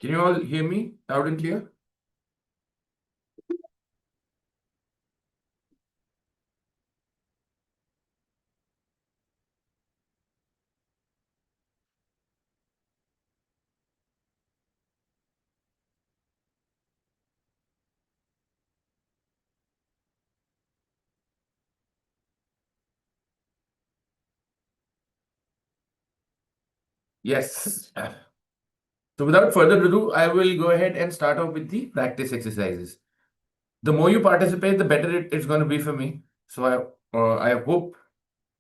Can you all hear me loud and clear? Yes. So without further ado, I will go ahead and start off with the practice exercises. The more you participate, the better it's going to be for me. So I hope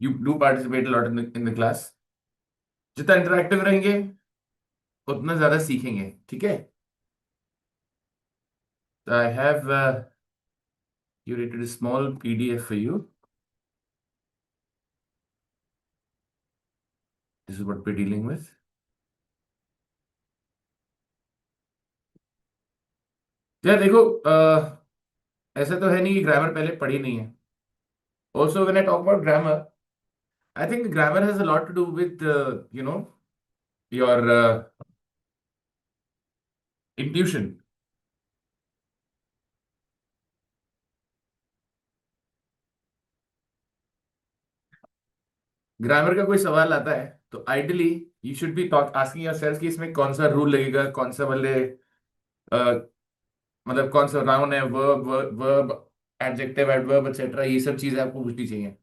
you do participate a lot in the class. जितना interactive रहेंगे उतना ज्यादा सीखेंगे, ठीक है? So I have curated a small PDF for you. This is what we're dealing with. यार देखो, ऐसा तो है नहीं कि ग्रामर पहले पढ़ी नहीं है. Also, when I talk about grammar, I think grammar has a lot to do with your intuition. Grammar का कोई सवाल आता है तो ideally you should be asking yourself कि इसमें कौन सा रूल लगेगा, कौन सा वाले मतलब कौन सा नाउन है, verb verb adjective adverb etcetera, ये सब चीजें आपको पूछनी चाहिए.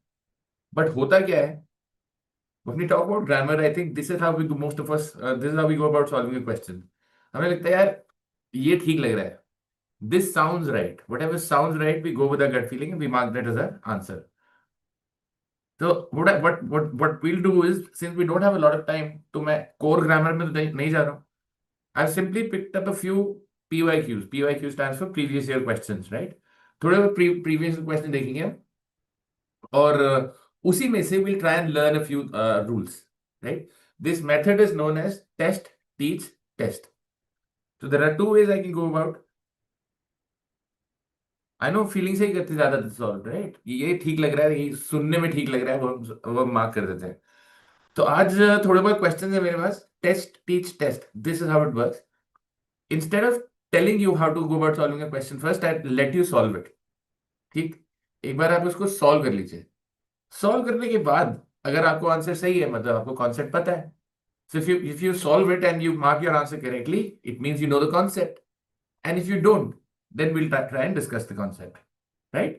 बट होता क्या है, when we talk about grammar, I think this is how we do most of us, this is how we go about solving a question. हमें लगता है यार ये ठीक लग रहा है, this sounds right, whatever sounds right, we go with our gut feeling and we mark that as our answer. So what we'll do is, since we don't have a lot of time, तो मैं core grammar में तो नहीं जा रहा हूँ. I've simply picked up a few PYQs. PYQ stands for previous year questions, right? थोड़े बहुत previous question देखेंगे हम, और उसी में से we'll try and learn a few rules, right? This method is known as test, teach, test. So there are two ways I can go about. I know feeling से ही करते ज्यादा सॉल्व, राइट? ये ठीक लग रहा है, ये सुनने में ठीक लग रहा है, वो मार्क कर देते हैं. तो आज थोड़े बहुत क्वेश्चन है मेरे पास. Test teach test, this is how it works. Instead of telling you how to go about solving a question, first I let you solve it. ठीक, एक बार आप उसको सॉल्व कर लीजिए. सॉल्व करने के बाद अगर आपको आंसर सही है, मतलब आपको कॉन्सेप्ट पता है. So if you solve it and you mark your answer correctly, it means you know the concept. And if you don't, then we'll try and discuss the concept, right?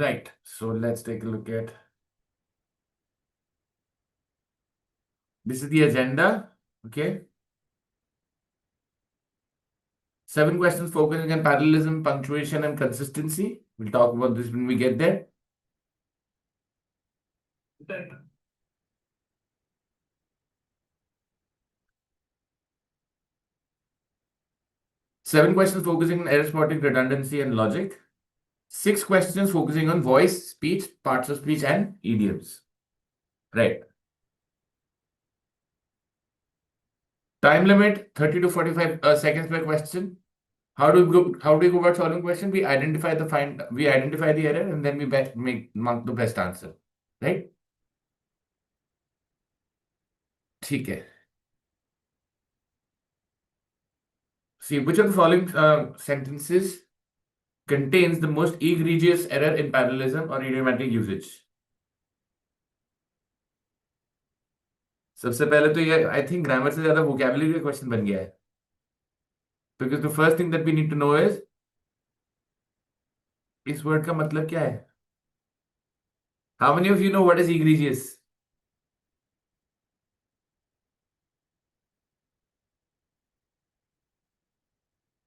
Right. So let's take a look at. This is the agenda. Okay. 7 questions focusing on parallelism, punctuation, and consistency. We'll talk about this when we get there. Seven questions focusing on error spotting, redundancy, and logic. 6 questions focusing on voice, speech, parts of speech, and idioms. Right. Time limit 30 to 45 seconds per question. How do we go about solving question? We identify the error, and then we mark the best answer. Right? ठीक है. See, which of the following sentences contains the most egregious error in parallelism or idiomatic usage? सबसे पहले तो ये I think grammar से ज्यादा vocabulary का question बन गया है. Because the first thing that we need to know is इस वर्ड का मतलब क्या है. How many of you know what is egregious?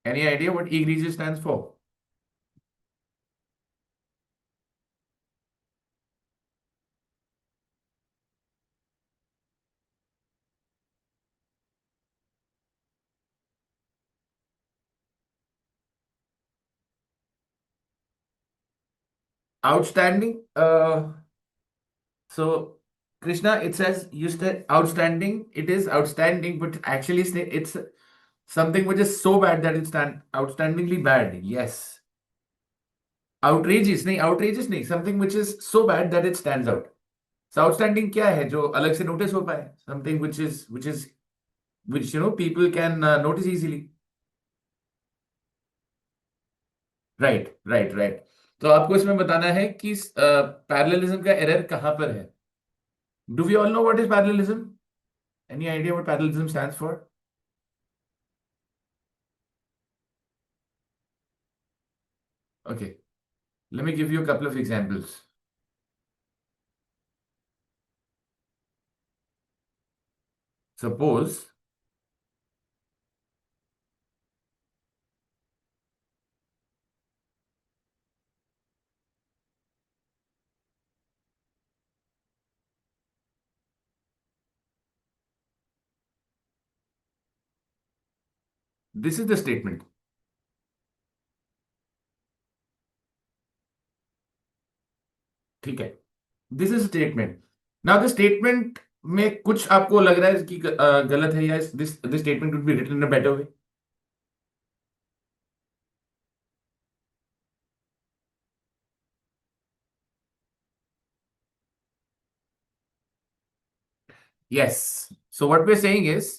Any idea what egregious stands for? Outstanding. So Krishna, it says you said outstanding. It is outstanding, but actually it's something which is so bad that it's outstandingly bad. Yes. Outrageous नहीं, something which is so bad that it stands out. Outstanding क्या है जो अलग से notice हो पाए, something which is which people can notice easily. Right right right. तो आपको इसमें बताना है कि पैरेललिज्म का एरर कहां पर है। Do we all know what is parallelism? Any idea what parallelism stands for? Okay, let me give you a couple of examples. Suppose this is the statement, ठीक है? This is statement. Now the statement में कुछ आपको लग रहा है कि गलत है, या this this statement would be written in a better way. Yes. So what we're saying is,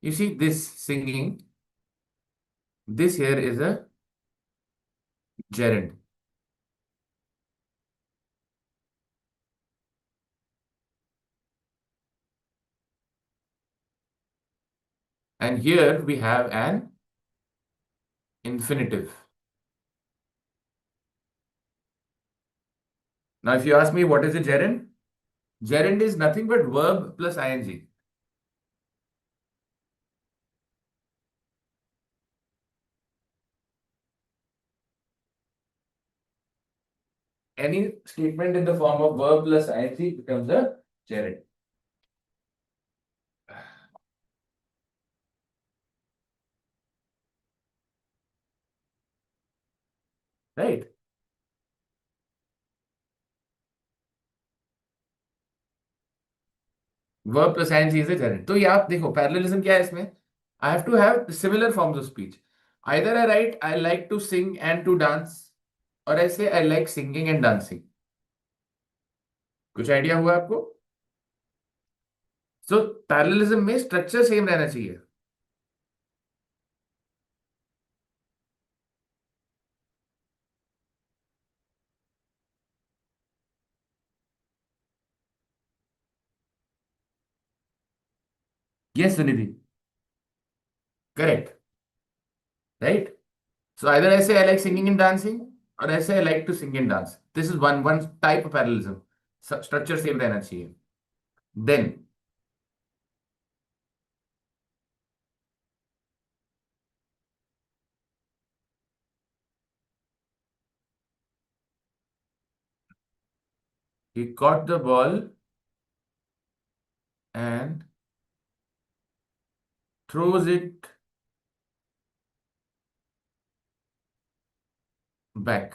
you see this singing, this here is a gerund. And here we have an infinitive. Now, if you ask me what is a gerund, gerund is nothing but verb plus ing. Any statement in the form of verb plus ing becomes a gerund. Right? Verb plus ing is a gerund. तो ये आप देखो parallelism क्या है इसमें। I have to have similar forms of speech. Either I write I like to sing and to dance, और I say I like singing and dancing. कुछ idea हुआ आपको? सो पैरेललिज्म में स्ट्रक्चर सेम रहना चाहिए। Yes Sunidhi, correct, right. So either I say I like singing and dancing, और I say I like to sing and dance. This is one type of parallelism. Structure same रहना चाहिए। Then he caught the ball and throws it back।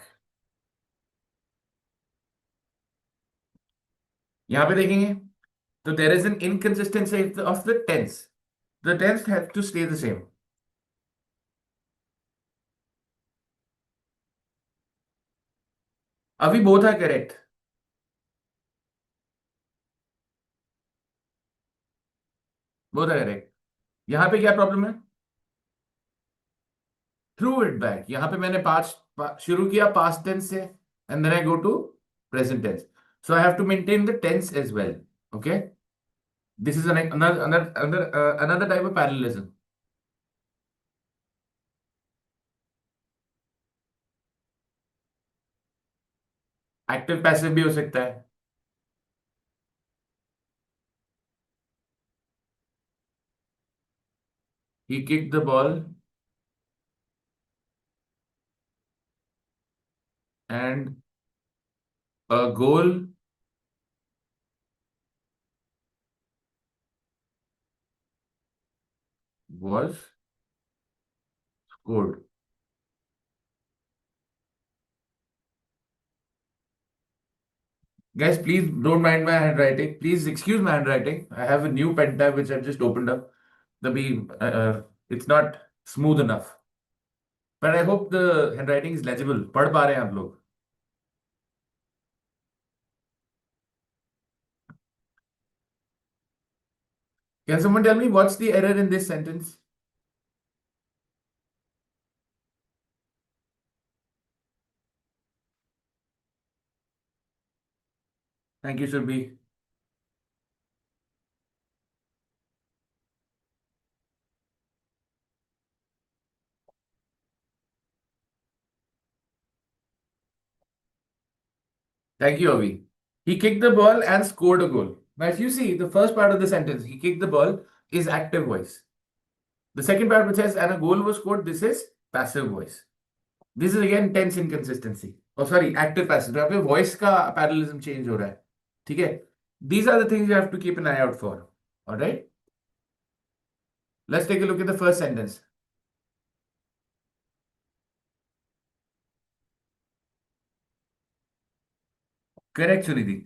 यहां पे देखेंगे तो there is an inconsistency of the tense. The tense has to stay the same. अभी both are correct, both are correct। यहां पे क्या प्रॉब्लम है? Threw it back. यहां पे मैंने शुरू किया पास्ट टेंस से, and then I go to present tense, so I have to maintain the tense as well. Okay, this is another type of parallelism. एक्टिव पैसिव भी हो सकता है। He kicked the ball and a goal was scored. Guys, please don't mind my handwriting. Please excuse my handwriting. I have a new pen tab which I've just opened up. It's not smooth enough. But I hope the handwriting is legible. पढ़ पा रहे हैं आप लोग? Can someone tell me what's the error in this sentence? Thank you, Surbhi. Thank you, Avi. He kicked the ball and scored a goal. Now, if you see the first part of the sentence, he kicked the ball is active voice. The second part which says and a goal was scored, this is passive voice. This is again tense inconsistency. Oh, sorry, active passive. यहाँ पे voice का parallelism change हो रहा है. ठीक है? These are the things you have to keep an eye out for. All right? Let's take a look at the first sentence. Correct, Sunidhi.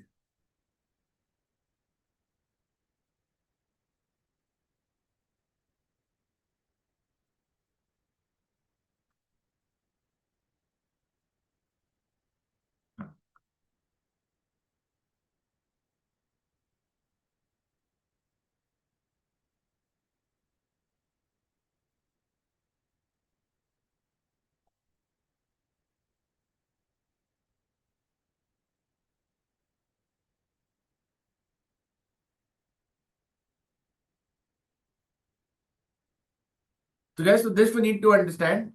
So guys, so this we need to understand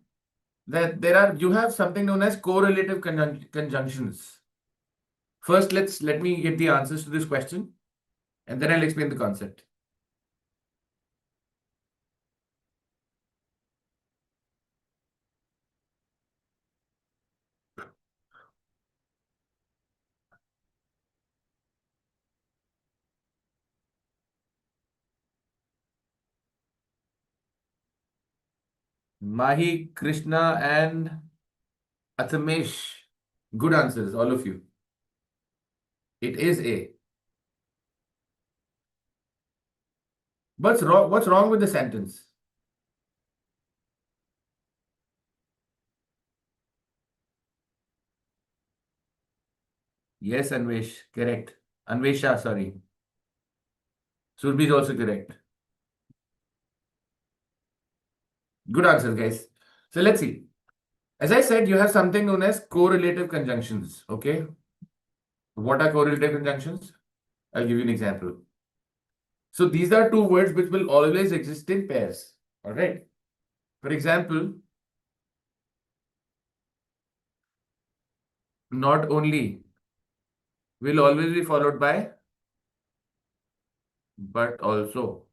that you have something known as correlative conjunctions. First, let me get the answers to this question, and then I'll explain the concept. Mahi, Krishna, and Athamesh. Good answers, all of you. It is A. What's wrong? What's wrong with the sentence? Yes, Anvesh, correct. Anvesha, sorry. Surbhi is also correct. Good answers, guys. So let's see. As I said, you have something known as correlative conjunctions. Okay. What are correlative conjunctions? I'll give you an example. So these are two words which will always exist in pairs. All right. For example, not only will always be followed by, but also.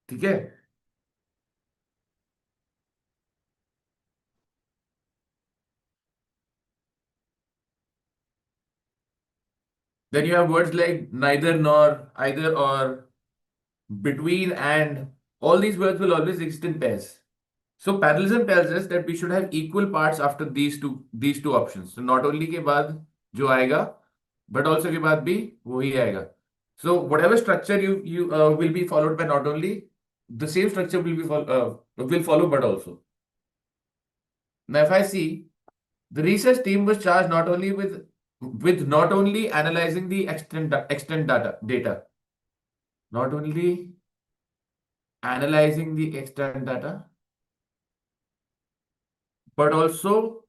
ठीक है. Then you have words like neither nor, either or, between and. All these words will always exist in pairs. So parallelism tells us that we should have equal parts after these two options. So not only के बाद जो आएगा, but also के बाद भी वही आएगा. So whatever structure you will be followed by not only, the same structure will follow but also. Now if I see, the research team was charged not only with not only analyzing the extent data, not only analyzing the extent data, but also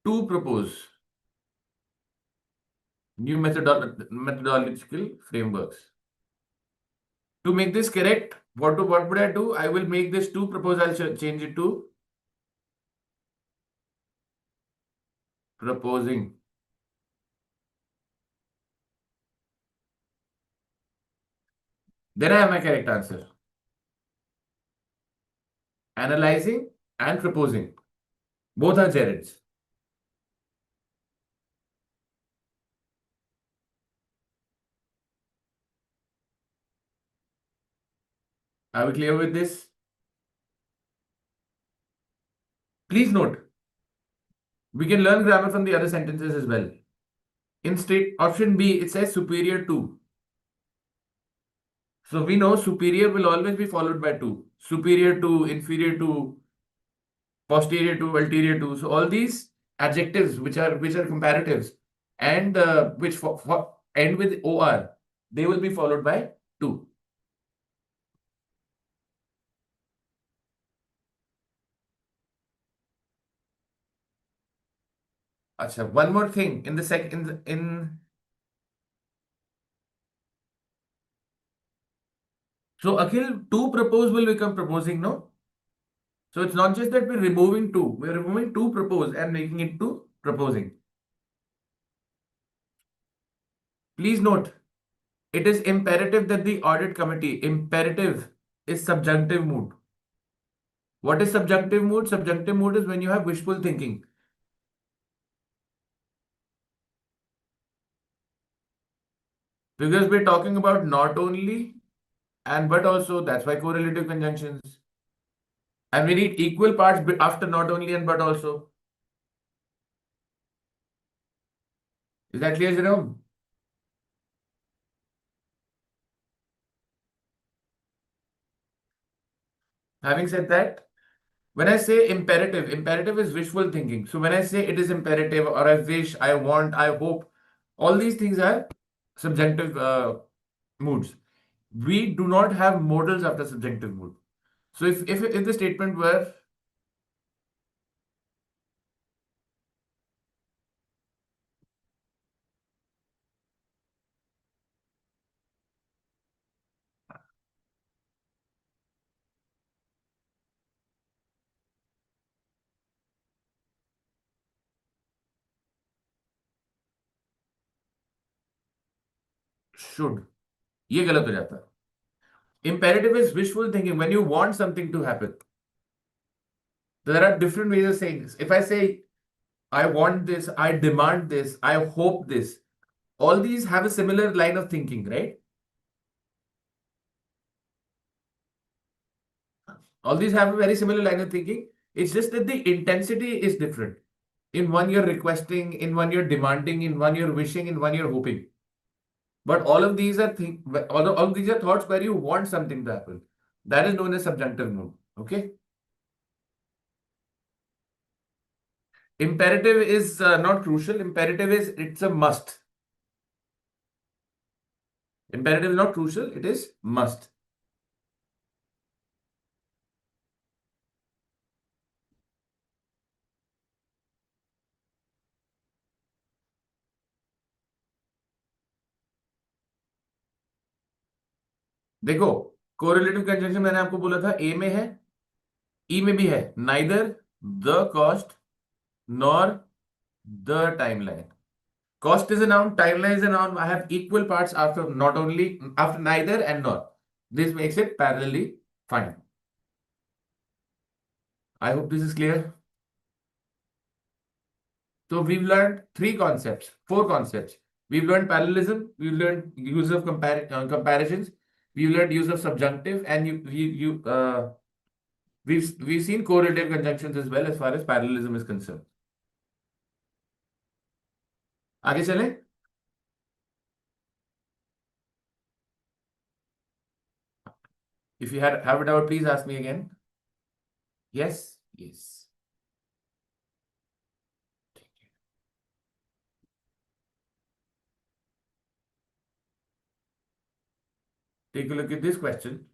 to propose new methodological frameworks. To make this correct, what would I do? I will make this to propose, I'll change it to proposing. Then I have my correct answer. Analyzing and proposing. Both are gerunds. Are we clear with this? Please note, we can learn grammar from the other sentences as well. In state option B, it says superior to. So we know superior will always be followed by to. superior to, inferior to, posterior to, ulterior to. So all these adjectives which are comparatives and which end with or, they will be followed by to. Acha, one more thing in the sec in so Akhil, to propose will become proposing, no? So it's not just that we're removing to, we're removing to propose and making it to proposing. Please note, it is imperative that the audit committee, imperative is subjunctive mood. What is subjunctive mood? Subjunctive mood is when you have wishful thinking. Because we're talking about not only and but also, that's why correlative conjunctions. And we need equal parts after not only and but also. Is that clear, Jerome? Having said that, when I say imperative, imperative is wishful thinking. So when I say it is imperative or I wish, I want, I hope, all these things are subjunctive moods. We do not have modals after subjunctive mood. So if the statement were should, ये गलत हो जाता है. Imperative is wishful thinking when you want something to happen. There are different ways of saying this. If I say I want this, I demand this, I hope this, all these have a similar line of thinking, right? All these have a very similar line of thinking. It's just that the intensity is different. In one you're requesting, in one you're demanding, in one you're wishing, in one you're hoping. But all of these are thoughts where you want something to happen. That is known as subjunctive mood. Okay. Imperative is not crucial. Imperative is it's a must. Imperative is not crucial. It is must. देखो, correlative conjunction मैंने आपको बोला था ए में है, ई में भी है. Neither the cost nor the timeline. Cost is a noun, timeline is a noun. I have equal parts after not only, after neither and nor. This makes it parallelly fine. I hope this is clear. So we've learned four concepts. We've learned parallelism. We've learned use of comparisons. We've learned use of subjunctive, and we've seen correlative conjunctions as well as far as parallelism is concerned. आगे चलें. If you have a doubt, please ask me again. Yes, yes. Take a look at this question.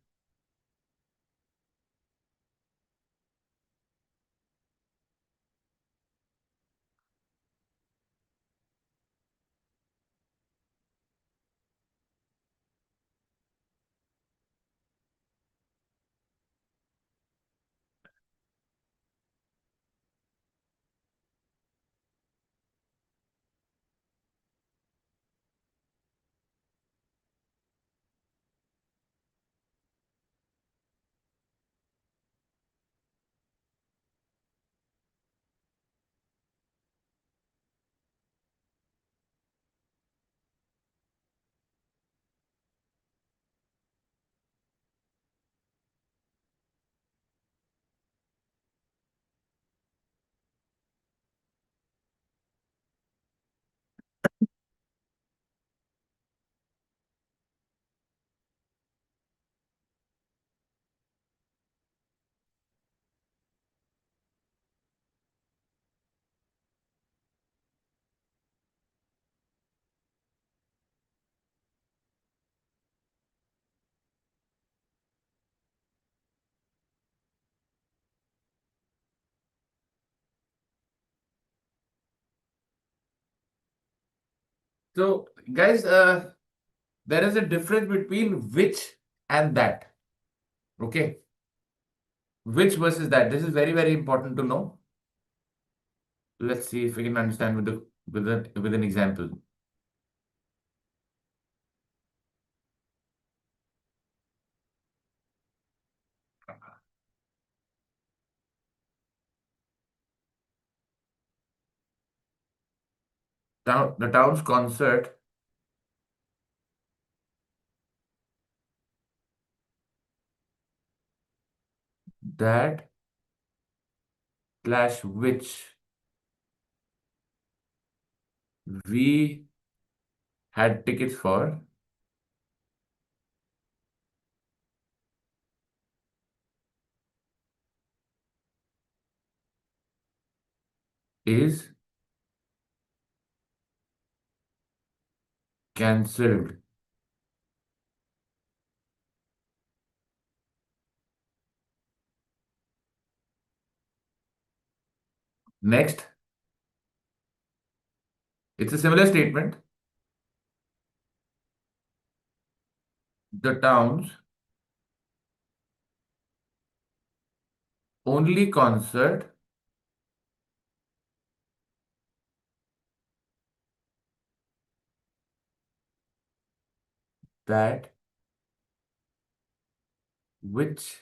So, guys, there is a difference between which and that. Okay, which versus that. This is very, very important to know. Let's see if we can understand with an example. The town's concert that slash which we had tickets for is cancelled. Next, it's a similar statement. The town's only concert that which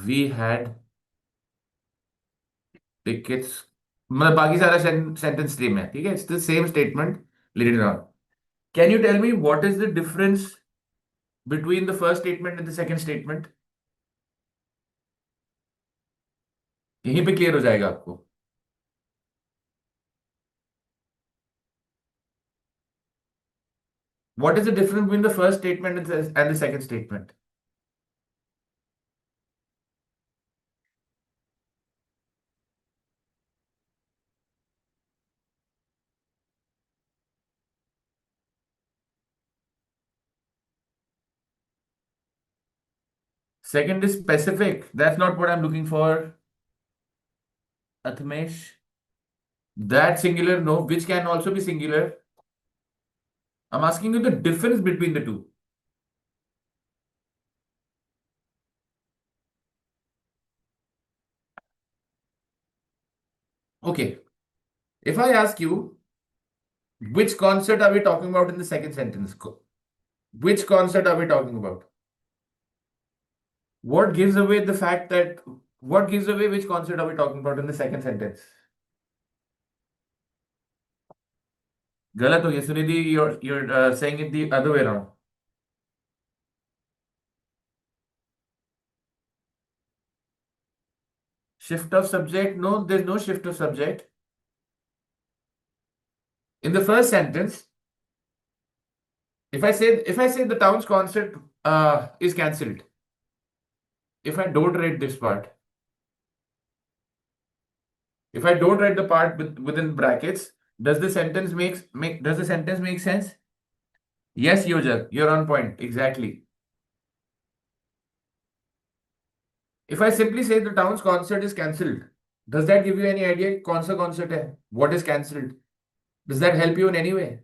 we had tickets, मतलब बाकी सारा sentence same है, ठीक है? It's the same statement later on. Can you tell me what is the difference between the first statement and the second statement? यहीं पे clear हो जाएगा आपको. What is the difference between the first statement and the second statement? Second is specific. That's not what I'm looking for. Atmesh. That singular, no, which can also be singular. I'm asking you the difference between the two. Okay. If I ask you, which concert are we talking about in the second sentence? Which concert are we talking about? What gives away the fact that, what gives away which concert are we talking about in the second sentence? गलत हो गया Sunidhi, you're saying it the other way around. Shift of subject? No, there's no shift of subject. In the first sentence, if I say the town's concert is cancelled, if I don't write this part, if I don't write the part within brackets, does the sentence make sense? Yes, Yoja, you're on point. Exactly. If I simply say the town's concert is cancelled, does that give you any idea कौन सा concert है? What is cancelled? Does that help you in any way?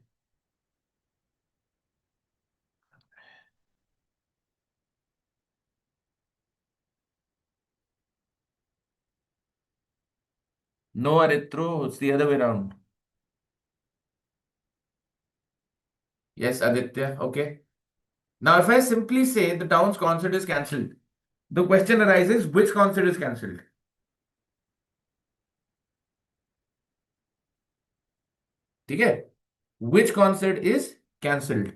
No, Aritro, it's the other way around. Yes, Aditya. Okay. Now, if I simply say the town's concert is cancelled, the question arises, which concert is cancelled? ठीक है? Which concert is cancelled?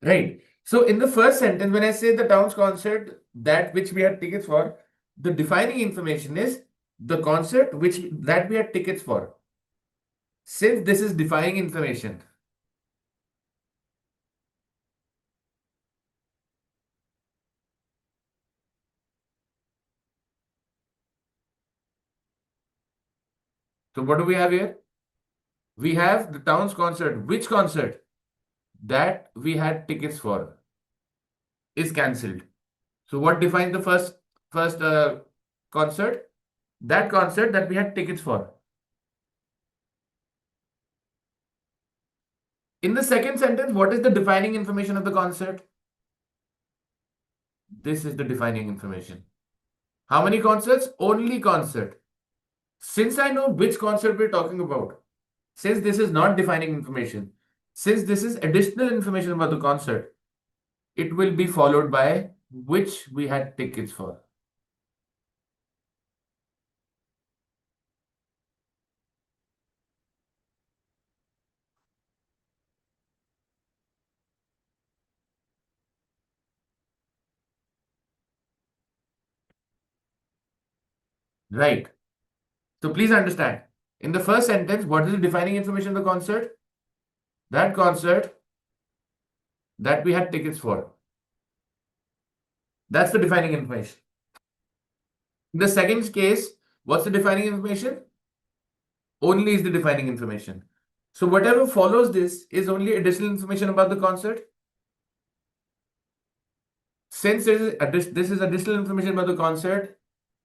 Right. So in the first sentence, when I say the town's concert, that which we had tickets for, the defining information is the concert that we had tickets for. Since this is defining information, so what do we have here? We have the town's concert. Which concert? That we had tickets for is cancelled. So what defines the first concert, that concert that we had tickets for. In the second sentence, what is the defining information of the concert? This is the defining information. How many concerts? Only concert. Since I know which concert we're talking about, since this is not defining information, since this is additional information about the concert, it will be followed by which we had tickets for. Right. So please understand. In the first sentence, what is the defining information of the concert? That concert that we had tickets for. That's the defining information. In the second case, what's the defining information? Only is the defining information. So whatever follows this is only additional information about the concert. Since this is additional information about the concert,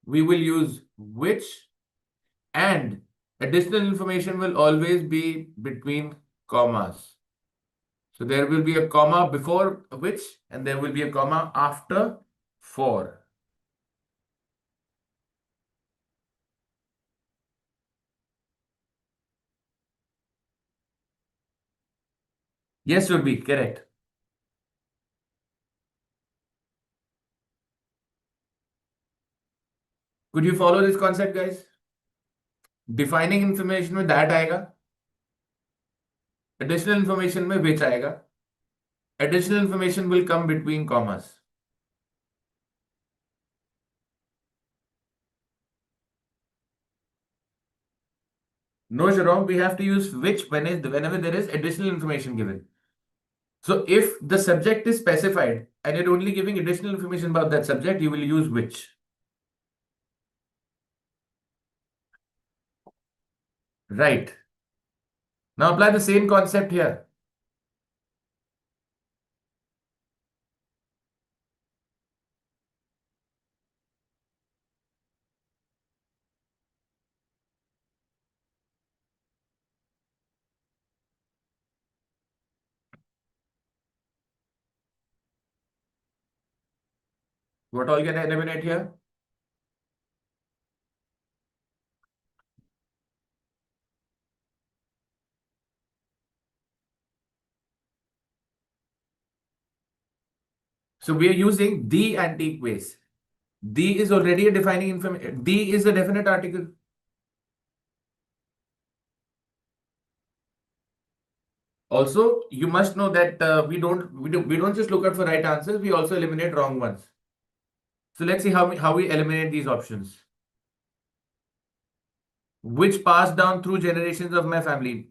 we will use which, and additional information will always be between commas. So there will be a comma before which, and there will be a comma after for. Yes, would be correct. Could you follow this concept, guys? Defining information में that आएगा, additional information में which आएगा, additional information will come between commas. No, Jerome, we have to use which whenever there is additional information given. So if the subject is specified and you're only giving additional information about that subject, you will use which. Right. Now apply the same concept here. What all can I eliminate here? So we are using the anti-case. The is already a defining information. The is a definite article. Also, you must know that we don't just look out for right answers. We also eliminate wrong ones. So let's see how we eliminate these options. Which passed down through generations of my family?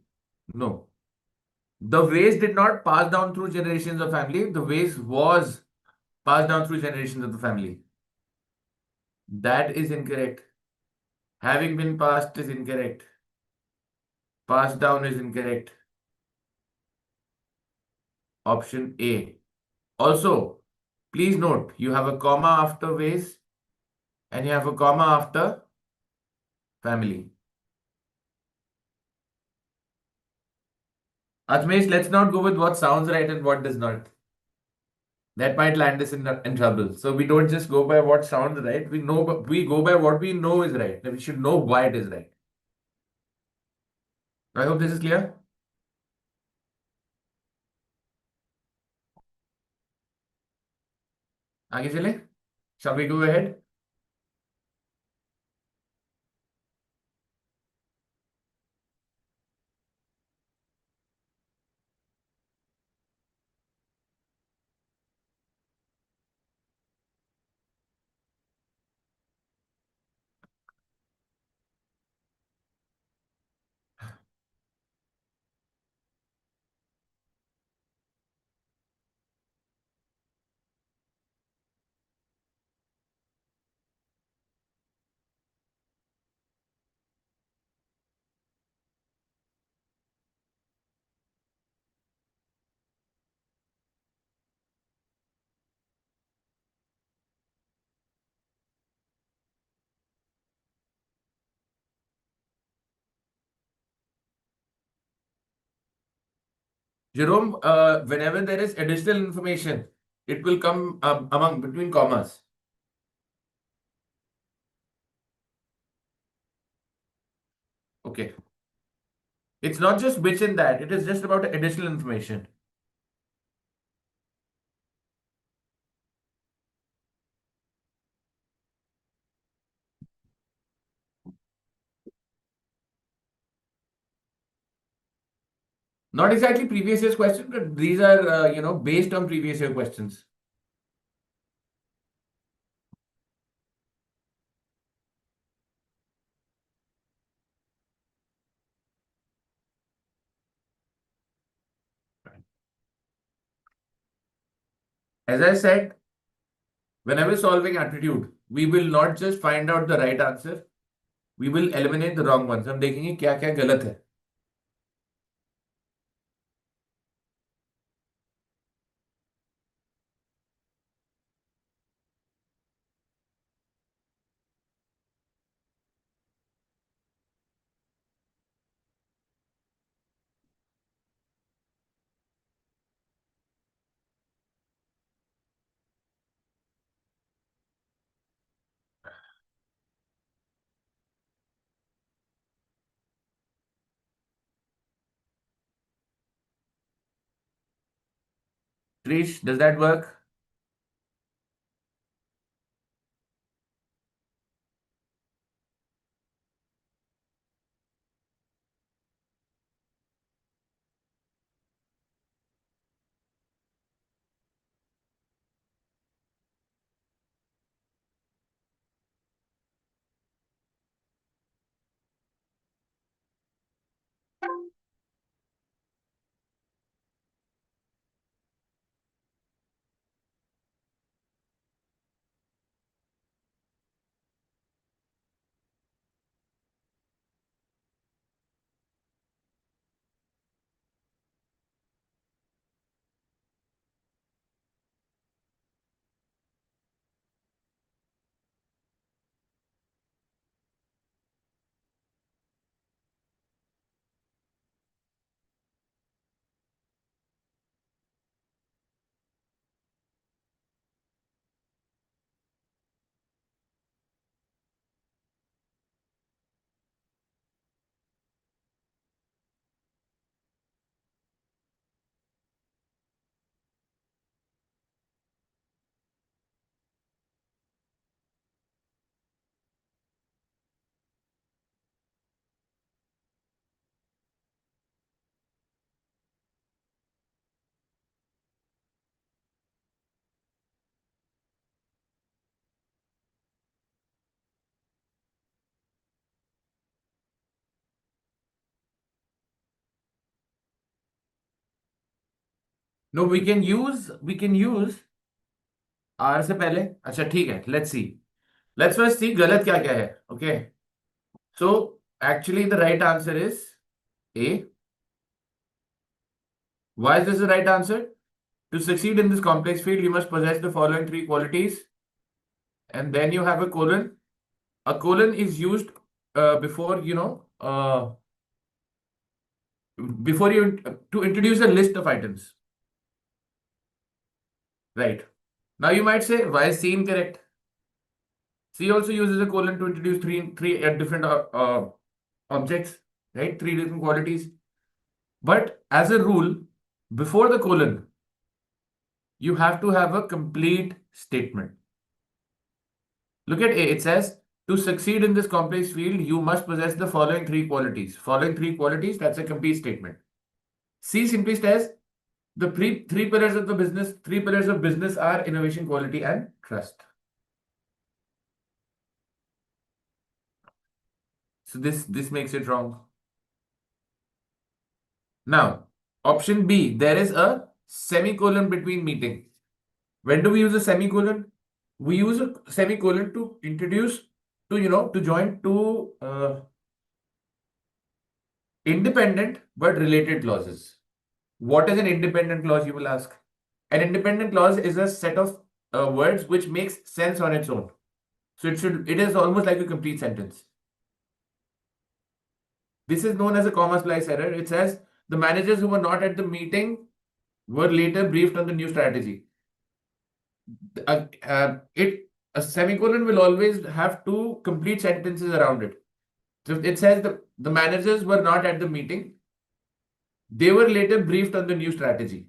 No. The ways did not pass down through generations of family. The ways was passed down through generations of the family. That is incorrect. Having been passed is incorrect. Passed down is incorrect. Option A. Also, please note, you have a comma after ways and you have a comma after family. Ajmesh, let's not go with what sounds right and what does not. That might land us in trouble. So we don't just go by what sounds right. We go by what we know is right. We should know why it is right. I hope this is clear. आगे चले? Shall we go ahead? Jerome, whenever there is additional information, it will come among between commas. Okay. It's not just which and that, it is just about additional information. Not exactly previous year's questions, but these are, based on previous year questions. As I said, whenever solving aptitude, we will not just find out the right answer, we will eliminate the wrong ones. हम देखेंगे क्या क्या गलत है. Trish, does that work? No, we can use R से पहले. अच्छा ठीक है, let's see. Let's first see गलत क्या क्या है. Okay. So actually the right answer is A. Why is this the right answer? To succeed in this complex field, you must possess the following three qualities. And then you have a colon. A colon is used before, before you to introduce a list of items. Right. Now you might say, why is C incorrect? C also uses a colon to introduce three different objects, right? Three different qualities. But as a rule, before the colon, you have to have a complete statement. Look at A. It says, to succeed in this complex field, you must possess the following three qualities. Following three qualities, that's a complete statement. C simply says, the three pillars of the business, three pillars of business are innovation, quality, and trust. So this makes it wrong. Now, option B, there is a semicolon between meeting. When do we use a semicolon? We use a semicolon to introduce, to join two independent but related clauses. What is an independent clause, you will ask? An independent clause is a set of words which makes sense on its own. So it is almost like a complete sentence. This is known as a comma splice error. It says the managers who were not at the meeting were later briefed on the new strategy. A semicolon will always have two complete sentences around it. So if it says the managers were not at the meeting. They were later briefed on the new strategy.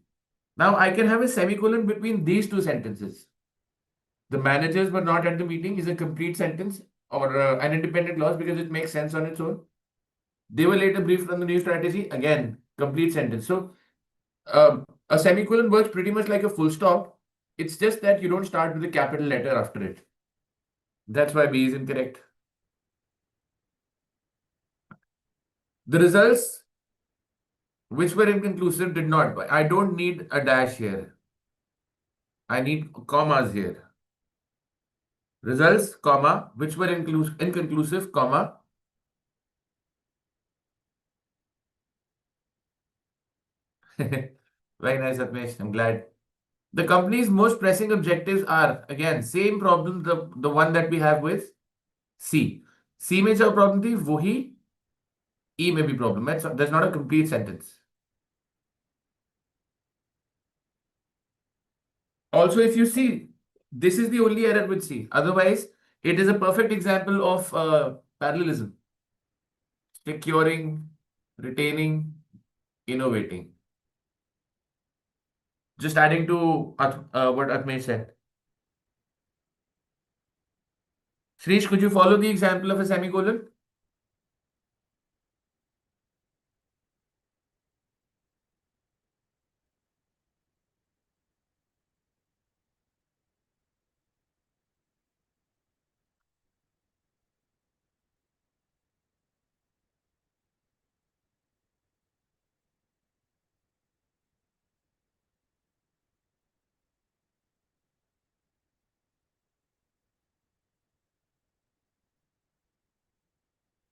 Now I can have a semicolon between these two sentences. The managers were not at the meeting is a complete sentence or an independent clause because it makes sense on its own. They were later briefed on the new strategy. Again, complete sentence. So a semicolon works pretty much like a full stop. It's just that you don't start with a capital letter after it. That's why B is incorrect. The results which were inconclusive did not. I don't need a dash here. I need commas here. Results, comma, which were inconclusive, comma. Very nice, Atmesh. I'm glad. The company's most pressing objectives are, again, same problem, the one that we have with C. C में जो problem थी, वही E में भी problem है. That's not a complete sentence. Also, if you see, this is the only error with C. Otherwise, it is a perfect example of parallelism. Securing, retaining, innovating. Just adding to what Atmesh said. Shrish, could you follow the example of a semicolon?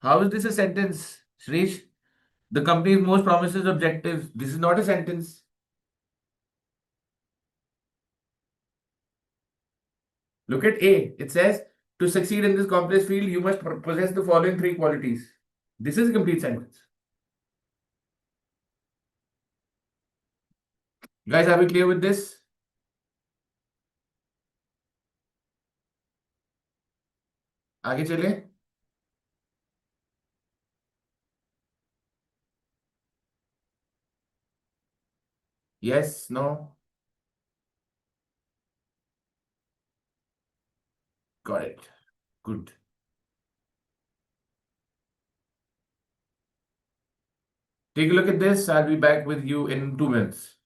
How is this a sentence, Shrish? The company's most promises objectives. This is not a sentence. Look at A. It says, to succeed in this complex field, you must possess the following three qualities. This is a complete sentence. Guys, are we clear with this? आगे चले. Yes, no. Got it. Good. Take a look at this. I'll be back with you in 2 minutes.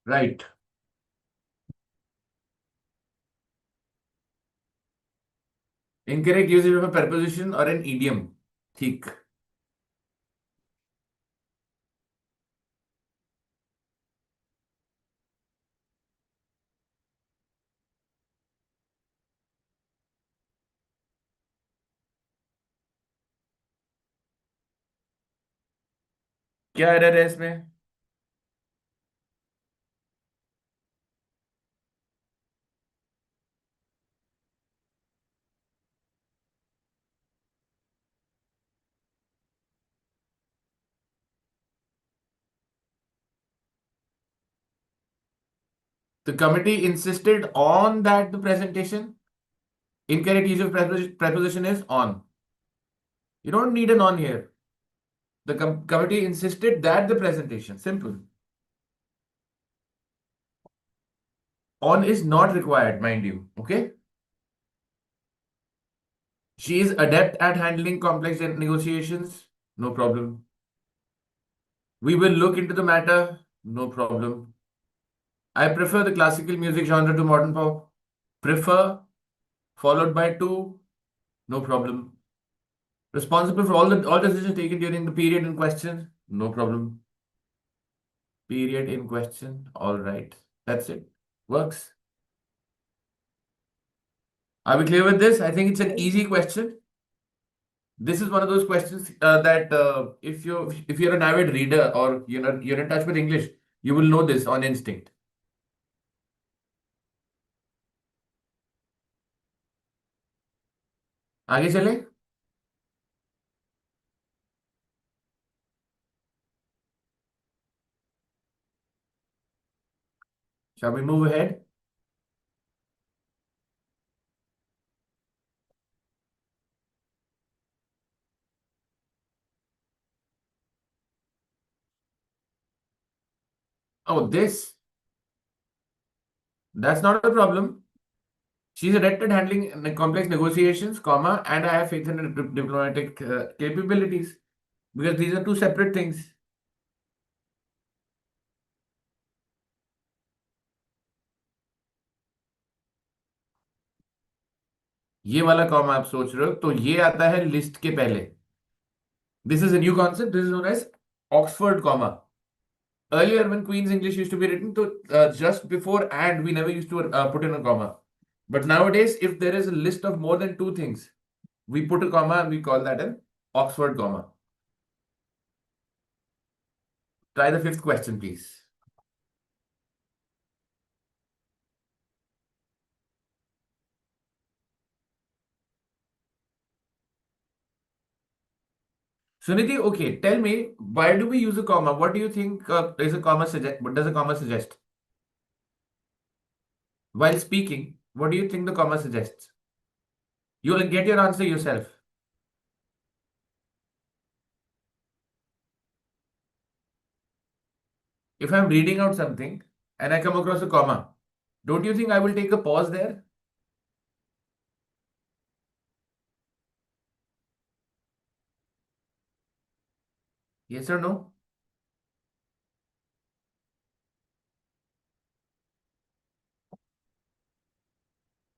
Right. Incorrect usage of preposition और an idiom। ठीक। क्या error है इसमें? The committee insisted on that the presentation. Incorrect use of preposition is on. You don't need an on here. The committee insisted that the presentation. Simple. On is not required, mind you. Okay. She is adept at handling complex negotiations. No problem. We will look into the matter. No problem. I prefer the classical music genre to modern pop. Prefer followed by to. No problem. Responsible for all decisions taken during the period in question. No problem. Period in question. All right. That's it. Works. Are we clear with this? I think it's an easy question. This is one of those questions that if you're an avid reader or you're in touch with English, you will know this on instinct. आगे चले? Shall we move ahead? Oh, this. That's not a problem. She's adept at handling complex negotiations, comma, and I have faith in her diplomatic capabilities because these are two separate things. ये वाला comma आप सोच रहे हो तो ये आता है लिस्ट के पहले. This is a new concept. This is known as Oxford comma. Earlier, when Queen's English used to be written, to just before and we never used to put in a comma. But nowadays, if there is a list of more than two things, we put a comma and we call that an Oxford comma. Try the fifth question, please. Suniti, okay, tell me, why do we use a comma? What do you think is a comma suggest? What does a comma suggest? While speaking, what do you think the comma suggests? You'll get your answer yourself. If I'm reading out something and I come across a comma, don't you think I will take a pause there? Yes or no?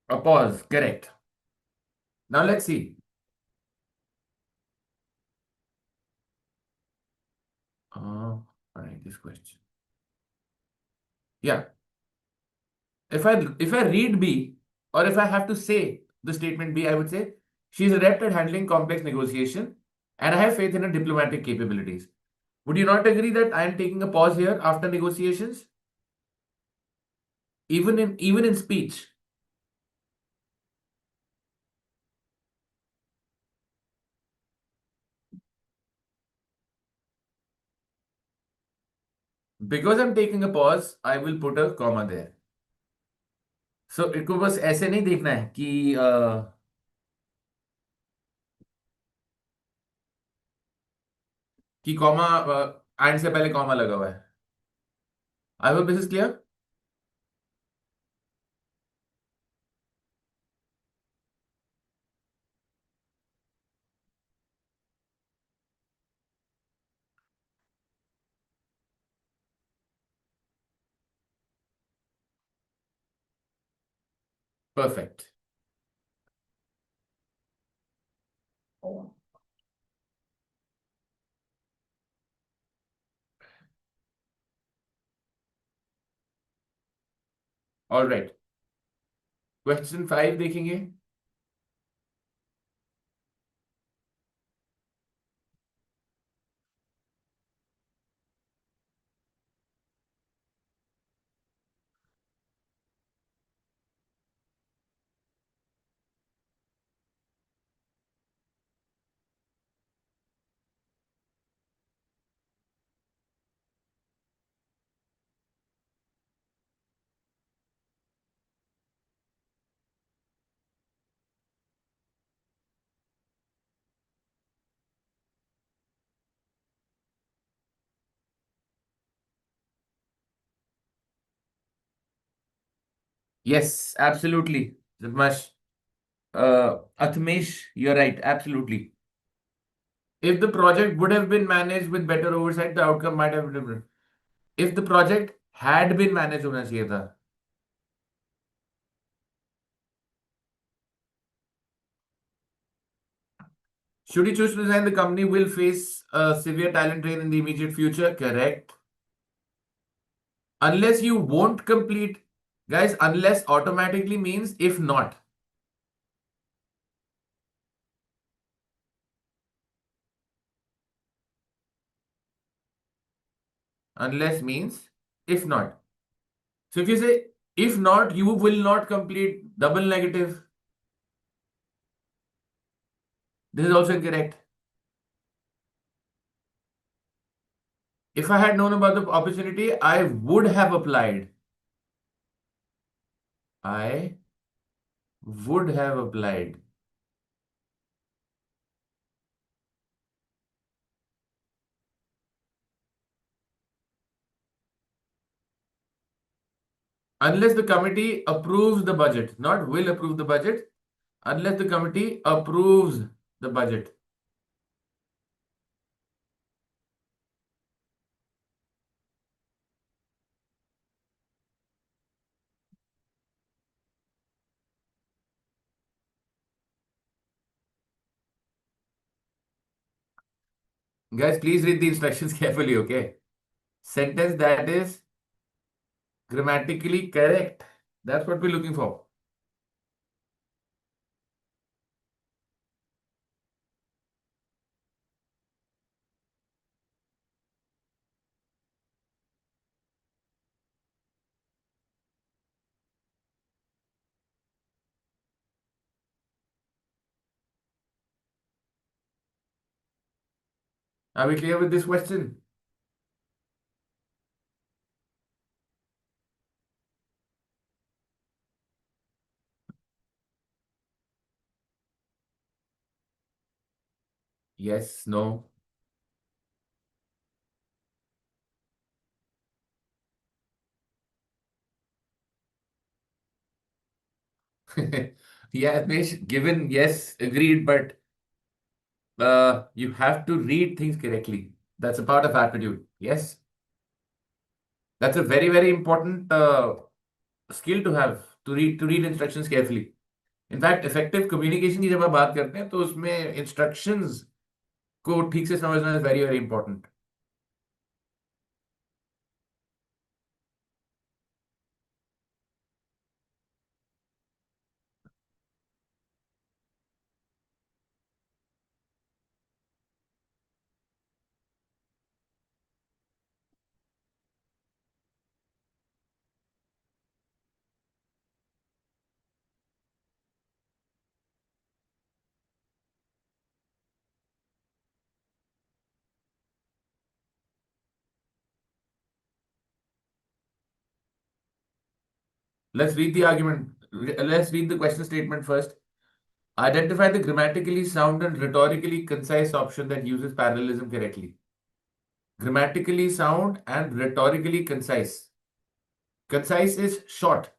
A pause, correct. Now let's see. All right, this question. Yeah, if I read B or if I have to say the statement B, I would say she's adept at handling complex negotiation and I have faith in her diplomatic capabilities. Would you not agree that I am taking a pause here after negotiations? Even in speech. Because I'm taking a pause, I will put a comma there. So इनको बस ऐसे नहीं देखना है कि comma and से पहले comma लगा हुआ है. I hope this is clear. Perfect. All right. Question 5 देखेंगे. Yes, absolutely. Zadmash. Athmesh, you're right. Absolutely. If the project would have been managed with better oversight, the outcome might have been different. If the project had been managed होना चाहिए था. Should you choose to resign, the company will face a severe talent drain in the immediate future. Correct. Unless you won't complete, guys, unless automatically means if not. Unless means if not. So if you say if not, you will not complete, double negative. This is also incorrect. If I had known about the opportunity, I would have applied. I would have applied. Unless the committee approves the budget, not will approve the budget, unless the committee approves the budget. Guys, please read the instructions carefully, okay? Sentence that is grammatically correct. That's what we're looking for. Are we clear with this question? Yes, no. Yeah, Admesh, given yes, agreed, but you have to read things correctly. That's a part of aptitude. Yes, that's a very, very important skill to have to read instructions carefully. In fact effective communication की जब आप बात करते हैं तो उसमें instructions को ठीक से समझना is very very important. Let's read the argument. Let's read the question statement first. Identify the grammatically sound and rhetorically concise option that uses parallelism correctly. Grammatically sound and rhetorically concise. Concise is short.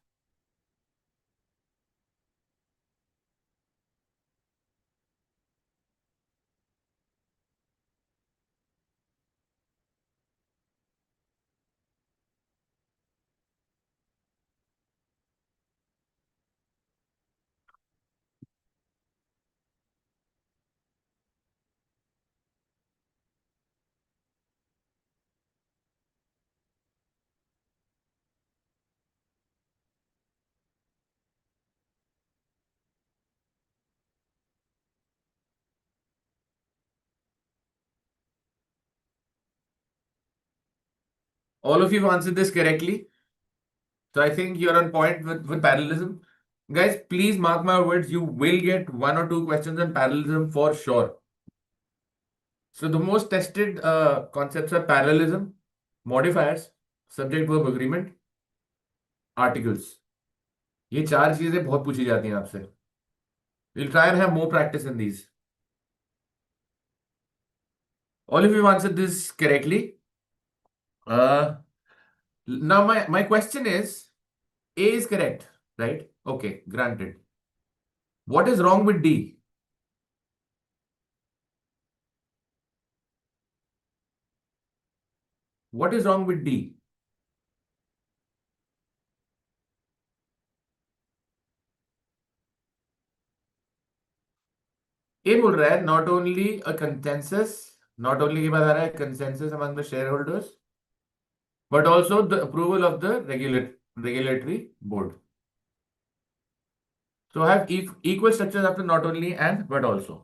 All of you have answered this correctly. So I think you're on point with parallelism. Guys, please mark my words, you will get one or two questions on parallelism for sure. So the most tested concepts are parallelism, modifiers, subject verb agreement, articles. ये चार चीजें बहुत पूछी जाती हैं आपसे. We'll try and have more practice in these. All of you have answered this correctly. Now my question is, A is correct, right? Okay, granted. What is wrong with D? What is wrong with D? A बोल रहा है not only a consensus, not only ये बता रहा है consensus among the shareholders, but also the approval of the regulatory board. So I have equal structures after not only and but also.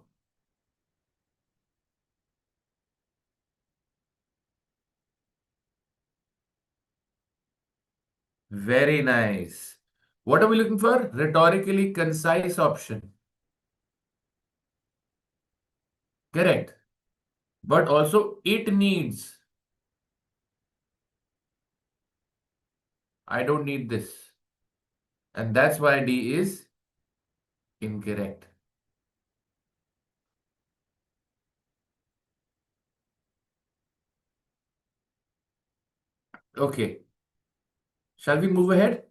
Very nice. What are we looking for? Rhetorically concise option. Correct. But also it needs. I don't need this. And that's why D is incorrect. Okay. Shall we move ahead?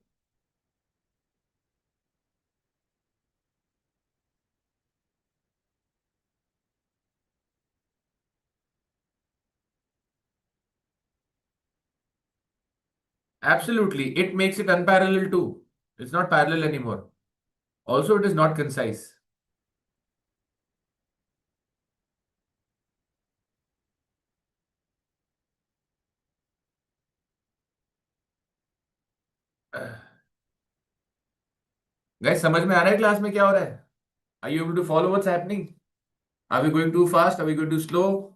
Absolutely. It makes it unparalleled too. It's not parallel anymore. Also, it is not concise. Guys, समझ में आ रहा है class में क्या हो रहा है? Are you able to follow what's happening? Are we going too fast? Are we going too slow?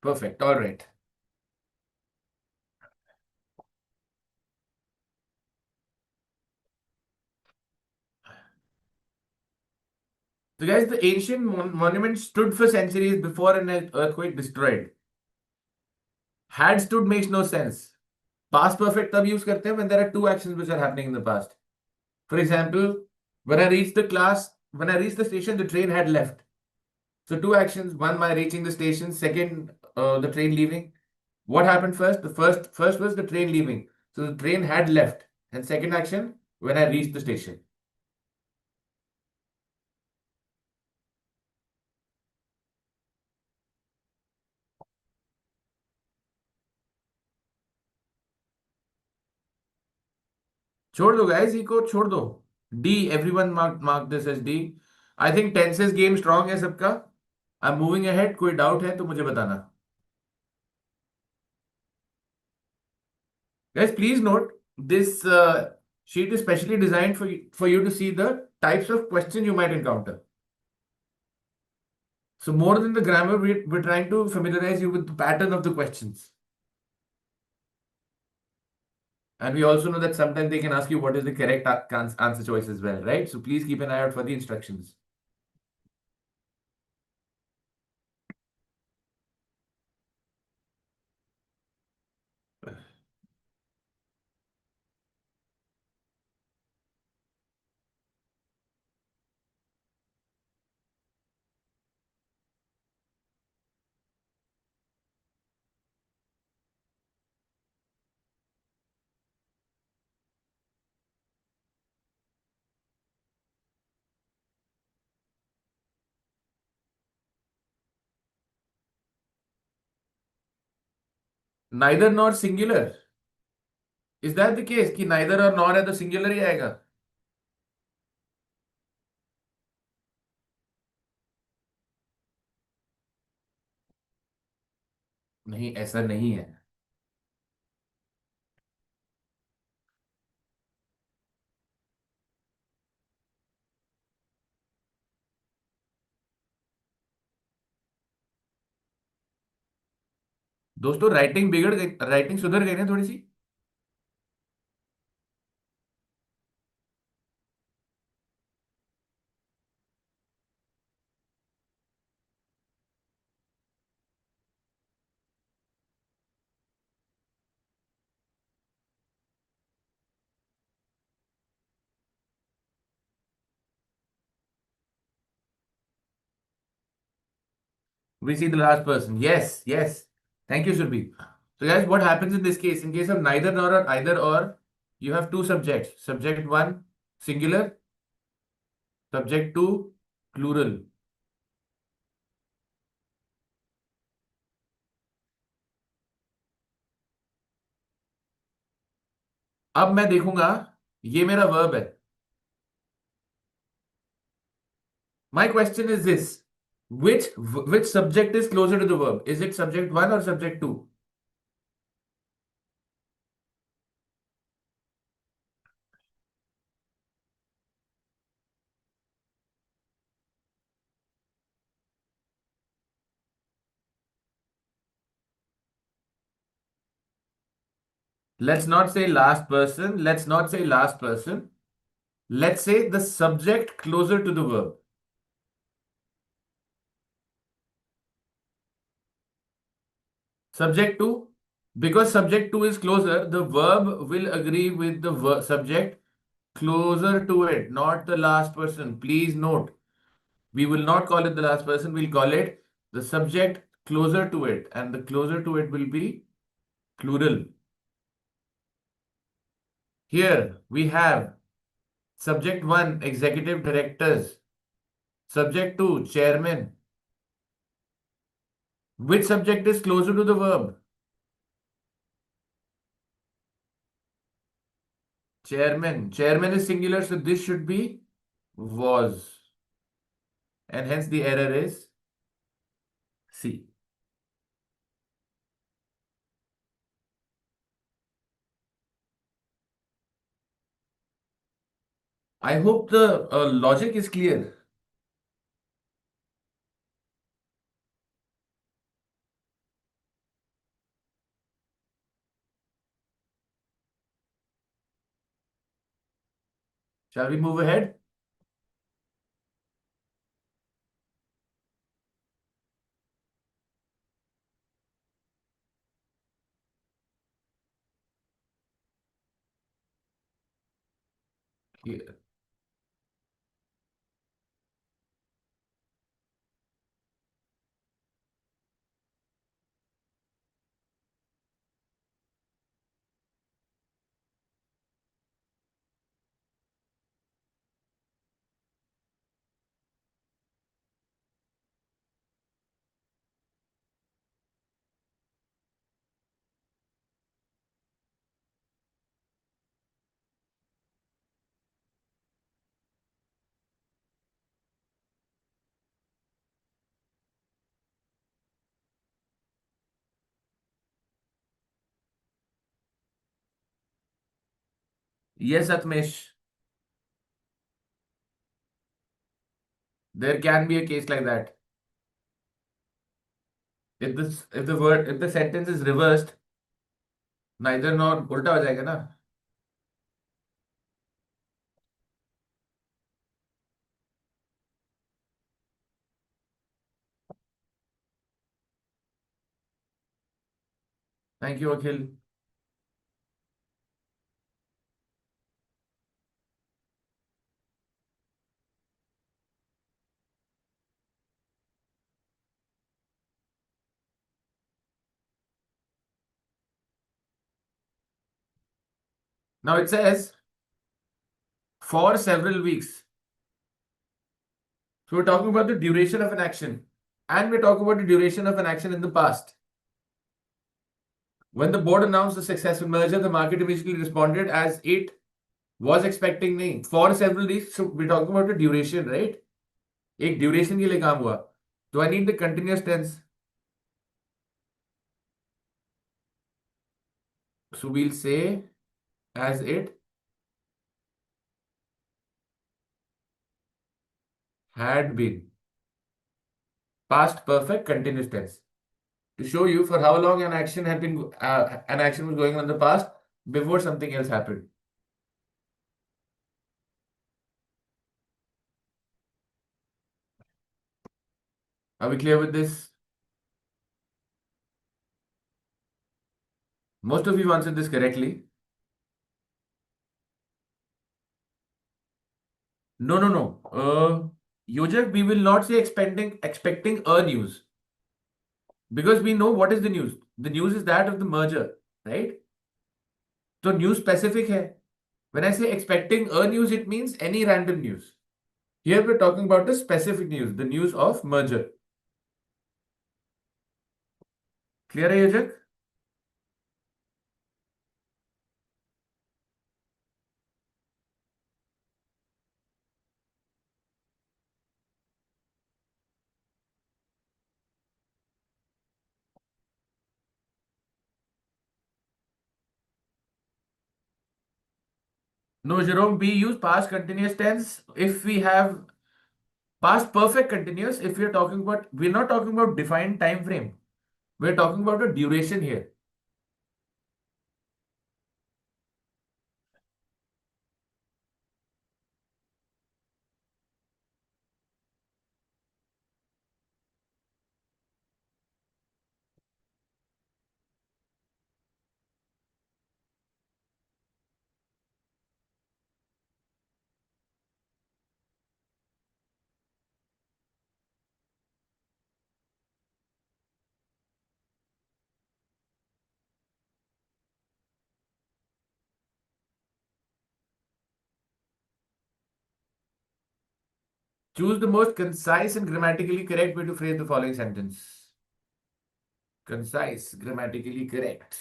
Perfect. All right. So, guys, the ancient monument stood for centuries before an earthquake destroyed. Had stood makes no sense. Past perfect तब use करते हैं when there are two actions which are happening in the past. For example, when I reached the station, the train had left. So two actions: one, my reaching the station; second, the train leaving. What happened first? The first was the train leaving. So the train had left, and second action when I reached the station. छोड़ दो guys, eco छोड़ दो. D, everyone mark this as D. I think tenses game strong है सबका. I'm moving ahead. कोई doubt है तो मुझे बताना. Guys, please note this sheet is specially designed for you to see the types of questions you might encounter. So more than the grammar, we're trying to familiarize you with the pattern of the questions. And we also know that sometimes they can ask you what is the correct answer choice as well, right? So please keep an eye out for the instructions. Neither nor singular, is that the case कि neither और nor है तो singular ही आएगा? नहीं, ऐसा नहीं है। दोस्तों राइटिंग बिगड़ गई, राइटिंग सुधर गई ना थोड़ी सी। We see the last person. Yes, yes. Thank you, Surbhi. So, guys, what happens in this case? In case of neither nor or either or, you have two subjects. Subject one, singular. Subject two, plural. अब मैं देखूंगा, ये मेरा verb है. My question is this. Which subject is closer to the verb? Is it subject one or subject two? Let's not say last person. Let's not say last person. Let's say the subject closer to the verb. Subject 2, because subject 2 is closer, the verb will agree with the subject closer to it, not the last person. Please note, we will not call it the last person, we'll call it the subject closer to it, and the closer to it will be plural. Here we have subject 1, executive directors, subject 2, chairman. Which subject is closer to the verb? Chairman. Chairman is singular, so this should be was. And hence the error is C. I hope the logic is clear. Shall we move ahead? Here. Yes, Atmesh. There can be a case like that. If the sentence is reversed, neither nor उल्टा हो जाएगा ना. Thank you, Akhil. Now it says for several weeks. So we're talking about the duration of an action, and we're talking about the duration of an action in the past. When the board announced the successful merger, the market immediately responded as it was expecting. नहीं, for several days. So we're talking about the duration, right? एक duration के लिए काम हुआ. Do I need the continuous tense? So we'll say as it had been. Past perfect continuous tense. To show you for how long an action was going on in the past before something else happened. Are we clear with this? Most of you answered this correctly. No, no, no. Yojak, we will not say expecting a news because we know what is the news. The news is that of the merger, right? So news specific hai. When I say expecting a news, it means any random news. Here we're talking about the specific news, the news of merger. Clear hai, Yojak? No, Jerome, we use past continuous tense if we have past perfect continuous. If we're talking about, we're not talking about defined time frame. We're talking about a duration here. Choose the most concise and grammatically correct way to phrase the following sentence. Concise, grammatically correct.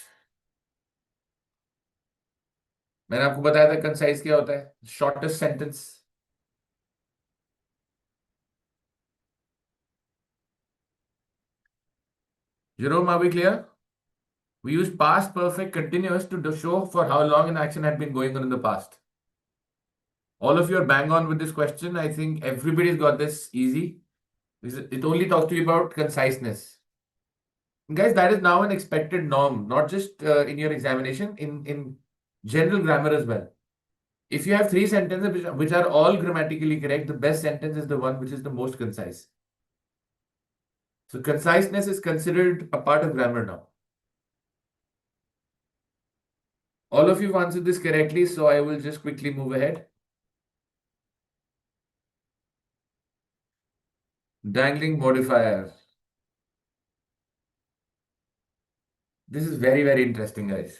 मैंने आपको बताया था concise क्या होता है? Shortest sentence. Jerome, are we clear? We use past perfect continuous to show for how long an action had been going on in the past. All of you are bang on with this question. I think everybody's got this easy. It only talks to you about conciseness. Guys, that is now an expected norm, not just in your examination, in general grammar as well. If you have three sentences which are all grammatically correct, the best sentence is the one which is the most concise. So conciseness is considered a part of grammar now. All of you have answered this correctly, so I will just quickly move ahead. Dangling modifier. This is very, very interesting, guys.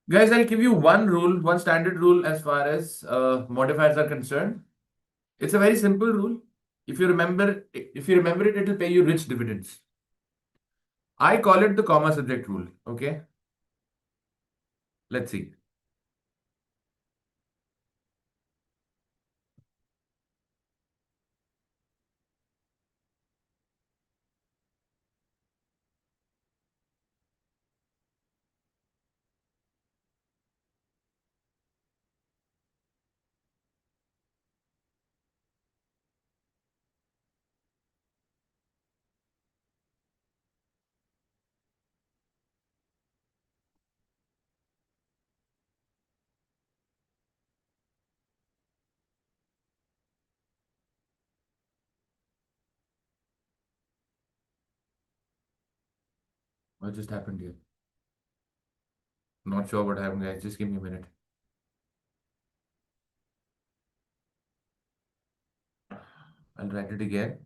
Guys, I'll give you one rule, one standard rule as far as modifiers are concerned. It's a very simple rule. If you remember it, it'll pay you rich dividends. I call it the comma subject rule. Okay. Let's see. What just happened here? Not sure what happened, guys. Just give me a minute. I'll write it again.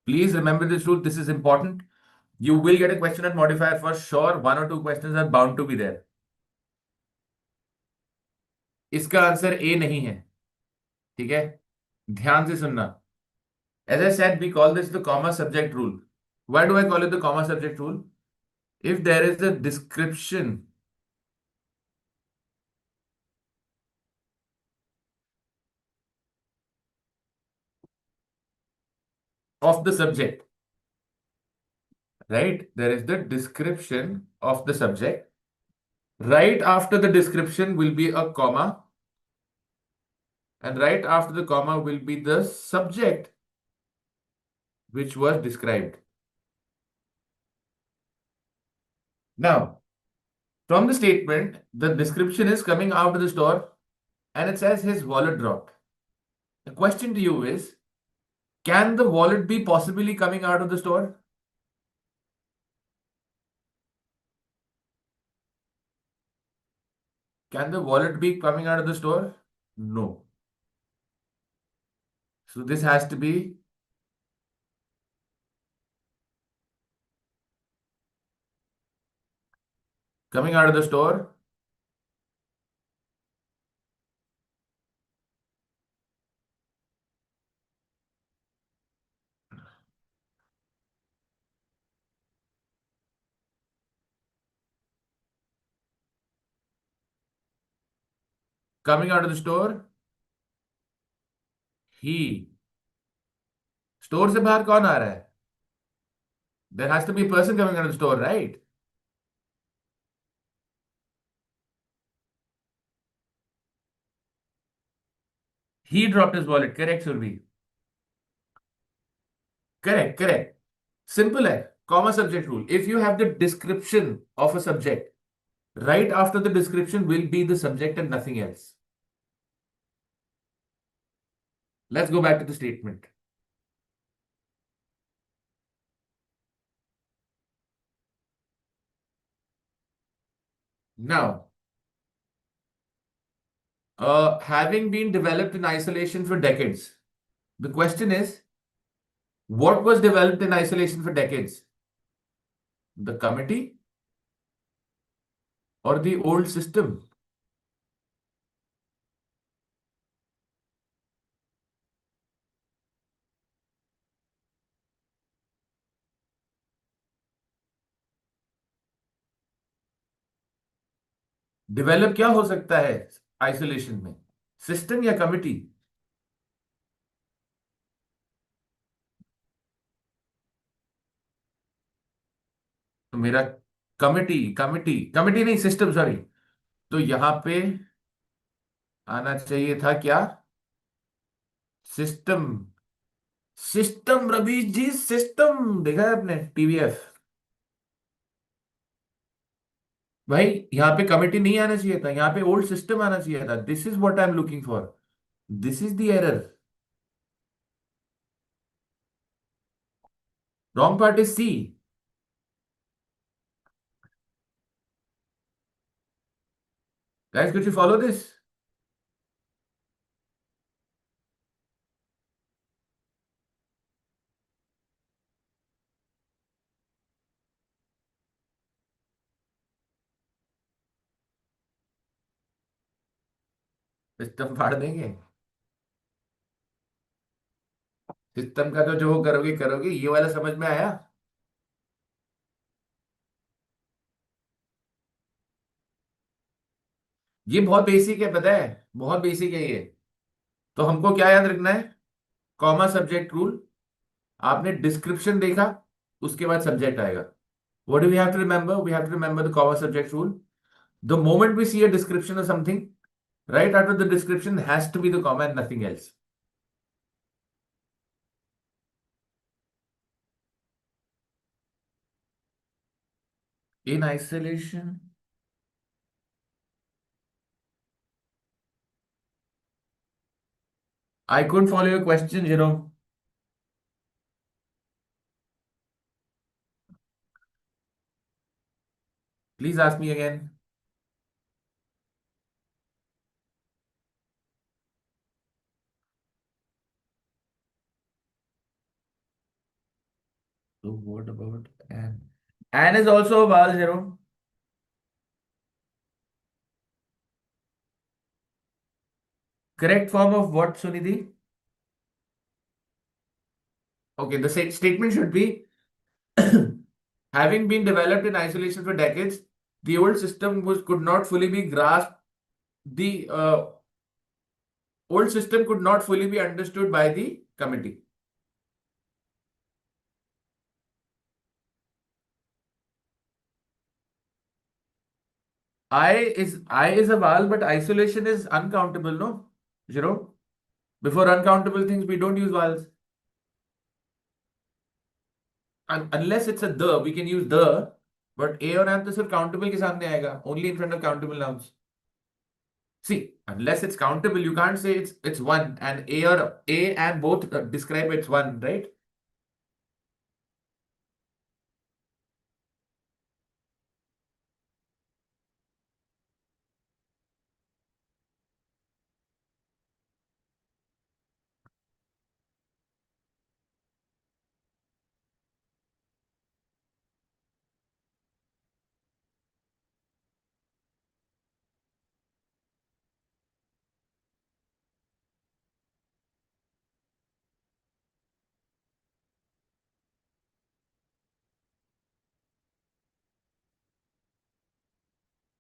Please remember this rule. This is important. You will get a question at modifier for sure. One or two questions are bound to be there. इसका answer A नहीं है. ठीक है, ध्यान से सुनना. As I said, we call this the comma subject rule. Why do I call it the comma subject rule? If there is a description of the subject, right? There is the description of the subject. Right after the description will be a comma, and right after the comma will be the subject which was described. Now, from the statement, the description is coming out of the store and it says his wallet dropped. The question to you is, can the wallet be possibly coming out of the store? Can the wallet be coming out of the store? No. So this has to be coming out of the store. Coming out of the store. He. Store से बाहर कौन आ रहा है? There has to be a person coming out of the store, right? He dropped his wallet. Correct, Survi. Correct, correct. Simple है. Comma subject rule. If you have the description of a subject, right after the description will be the subject and nothing else. Let's go back to the statement. Now, having been developed in isolation for decades, the question is, what was developed in isolation for decades? The committee or the old system? Develop क्या हो सकता है isolation में, system या committee? तो मेरा committee committee committee नहीं, system, sorry. तो यहां पे आना चाहिए था क्या? System. System Ravi ji, system देखा है आपने टीवीएफ? भाई यहाँ पे कमिटी नहीं आना चाहिए था, यहाँ पे ओल्ड सिस्टम आना चाहिए था. This is what I am looking for. This is the error. Wrong part is C. Guys, could you follow this? System फाड़ देंगे. सिस्टम का तो जो करोगे करोगे, ये वाला समझ में आया? ये बहुत बेसिक है, पता है, बहुत बेसिक है ये। तो हमको क्या याद रखना है? Comma subject rule. आपने डिस्क्रिप्शन देखा, उसके बाद सब्जेक्ट आएगा। What do we have to remember? We have to remember the comma subject rule. The moment we see a description of something, right after the description has to be the comma and nothing else. In isolation, I couldn't follow your question, Jerome. Please ask me again. So what about an? An is also a vowel, Jerome. Correct form of what, Sunidhi? Okay, the statement should be having been developed in isolation for decades, the old system could not fully be grasped. The old system could not fully be understood by the committee. I is a vowel, but isolation is uncountable, no? Jerome? Before uncountable things, we don't use vowels. Unless it's a the, we can use the, but a और am तो सिर्फ countable के सामने आएगा, only in front of countable nouns. See, unless it's countable, you can't say it's one, and a and both describe it's one, right?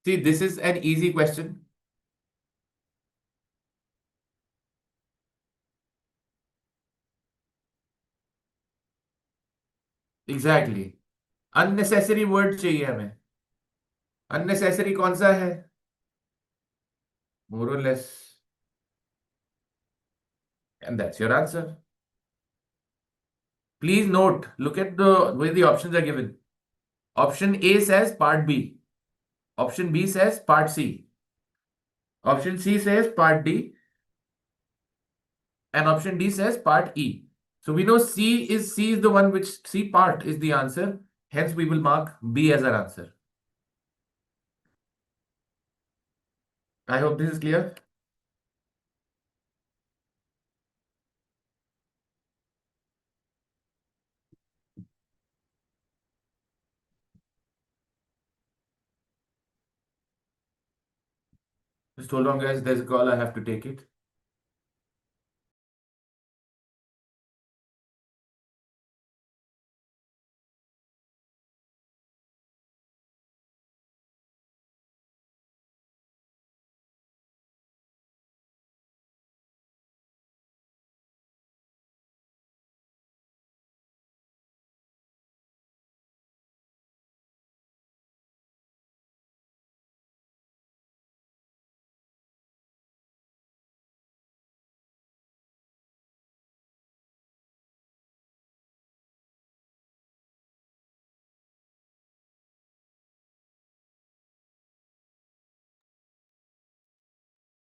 See, this is an easy question. Exactly. Unnecessary word चाहिए हमें. Unnecessary कौन सा है? More or less. And that's your answer. Please note, look at the way the options are given. Option A says part B. Option B says part C. Option C says part D. And option D says part E. So we know C is the one which C part is the answer. Hence we will mark B as our answer. I hope this is clear. Just hold on, guys. There's a call. I have to take it.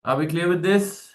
Are we clear with this?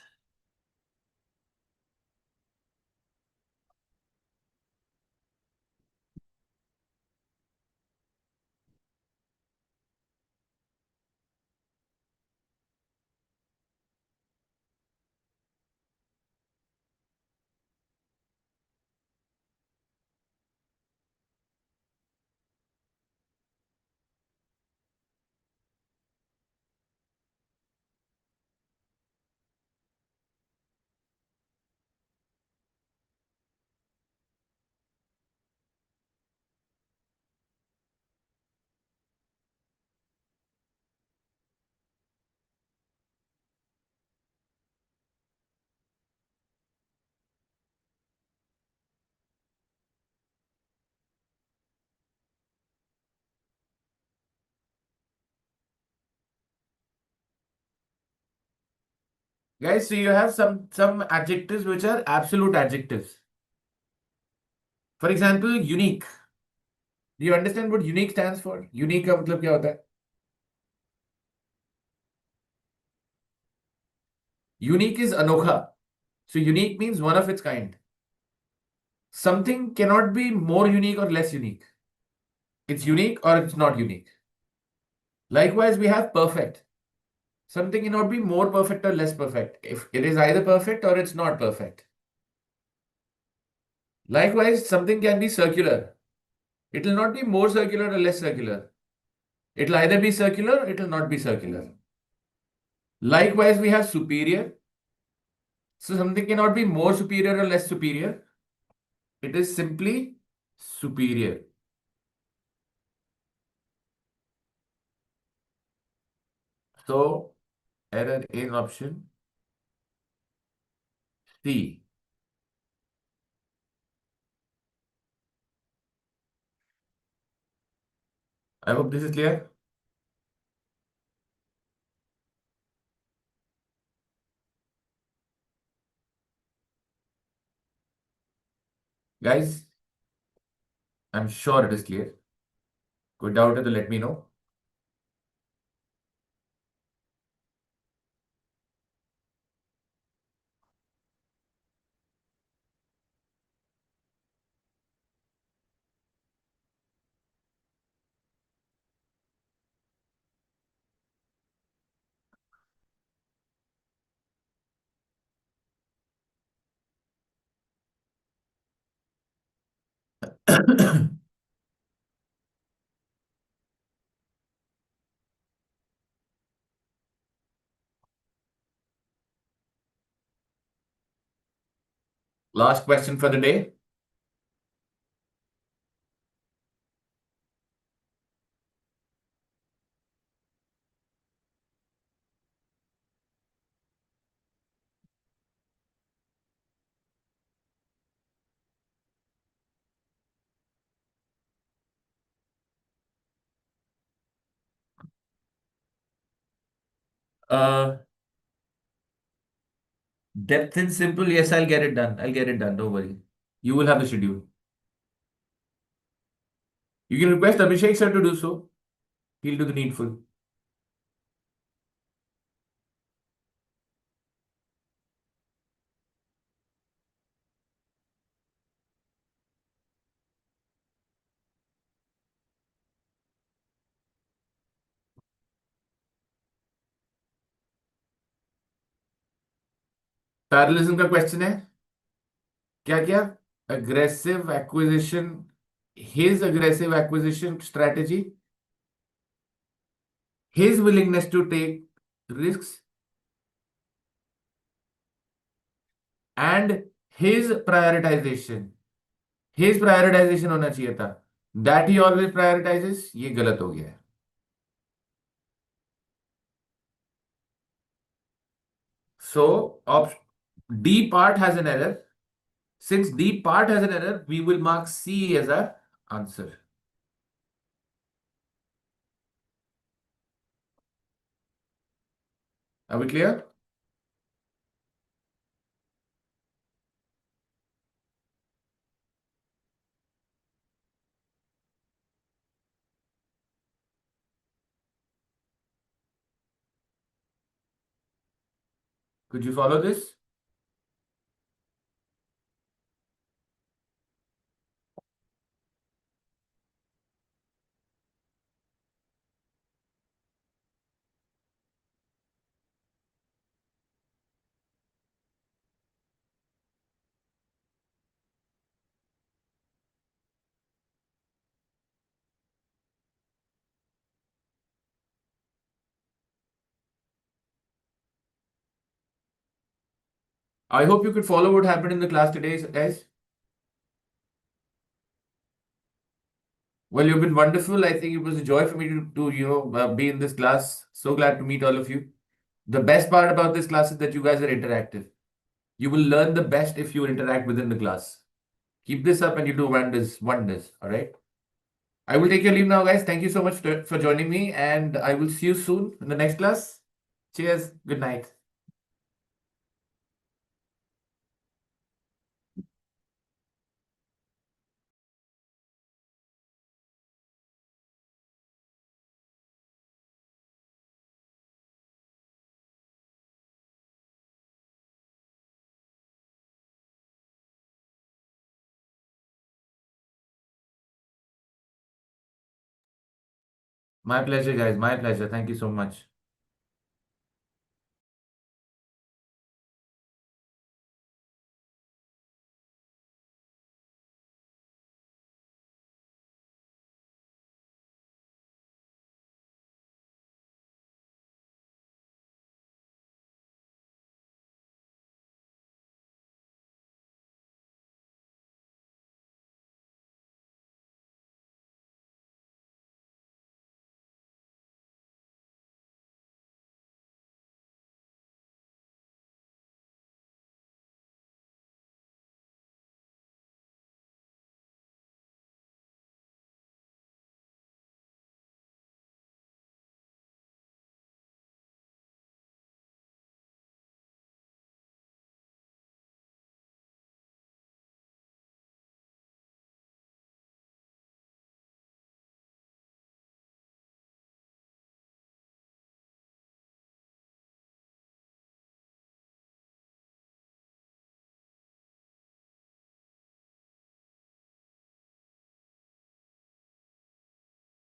Guys, so you have some adjectives which are absolute adjectives. For example, unique. Do you understand what unique stands for? Unique का मतलब क्या होता है? Unique is anokha. So unique means one of its kind. Something cannot be more unique or less unique. It's unique or it's not unique. Likewise, we have perfect. Something cannot be more perfect or less perfect. If it is either perfect or it's not perfect. Likewise, something can be circular. It will not be more circular or less circular. It will either be circular, it will not be circular. Likewise, we have superior. So something cannot be more superior or less superior. It is simply superior. So error in option C. I hope this is clear. Guys, I'm sure it is clear. कोई doubt है तो let me know. Last question for the day. Uh, Depth in simple. Yes, I'll get it done. I'll get it done. Don't worry. You will have the schedule. You can request Abhishek sir to do so. He'll do the needful. Parallelism का question है क्या क्या aggressive acquisition his aggressive acquisition strategy, his willingness to take risks, and his prioritization होना चाहिए था. That he always prioritizes, ये गलत हो गया है. So D part has an error. Since D part has an error, we will mark C as our answer. Are we clear? Could you follow this? I hope you could follow what happened in the class today, guys. Well, you've been wonderful. I think it was a joy for me to be in this class. So glad to meet all of you. The best part about this class is that you guys are interactive. You will learn the best if you interact within the class. Keep this up and you do wonders, wonders. All right. I will take your leave now, guys. Thank you so much for joining me, and I will see you soon in the next class. Cheers. Good night. My pleasure, guys. My pleasure. Thank you so much.